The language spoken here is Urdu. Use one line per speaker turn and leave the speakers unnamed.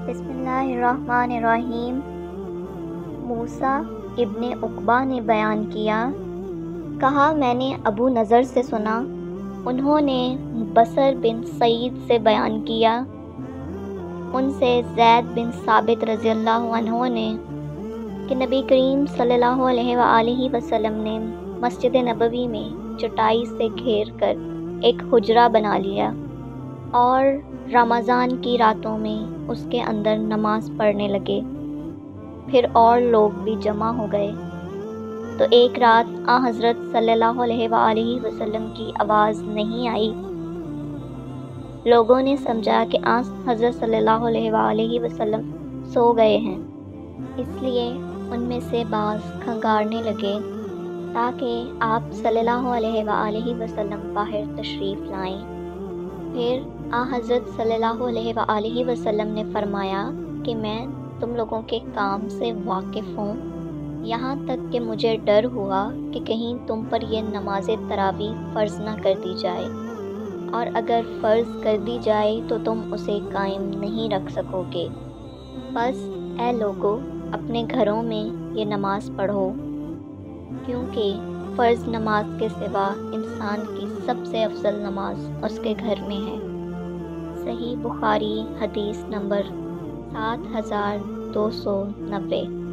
بسم اللہ الرحمن الرحیم۔ موسیٰ ابن عقبہ نے بیان کیا، کہا میں نے ابو نضر سے سنا، انہوں نے بصر بن سعید سے بیان کیا، ان سے زید بن ثابت رضی اللہ عنہ نے کہ نبی کریم صلی اللہ علیہ وآلہ وسلم نے مسجد نبوی میں چٹائی سے گھیر کر ایک حجرہ بنا لیا اور رمضان کی راتوں میں اس کے اندر نماز پڑھنے لگے۔ پھر اور لوگ بھی جمع ہو گئے تو ایک رات حضرت صلی اللہ علیہ وآلہ وسلم کی آواز نہیں آئی۔ لوگوں نے سمجھا کہ حضرت صلی اللہ علیہ وآلہ وسلم سو گئے ہیں، اس لیے ان میں سے بعض کھنگارنے لگے تاکہ آپ صلی اللہ علیہ وآلہ وسلم باہر تشریف لائیں۔ پھر حضرت صلی اللہ علیہ وآلہ وسلم نے فرمایا کہ میں تم لوگوں کے کام سے واقف ہوں، یہاں تک کہ مجھے ڈر ہوا کہ کہیں تم پر یہ نماز تراویح فرض نہ کر دی جائے، اور اگر فرض کر دی جائے تو تم اسے قائم نہیں رکھ سکو گے۔ بس اے لوگو، اپنے گھروں میں یہ نماز پڑھو، کیونکہ فرض نماز کے سوا انسان کی سب سے افضل نماز اس کے گھر میں ہے۔ صحیح بخاری حدیث نمبر 7290۔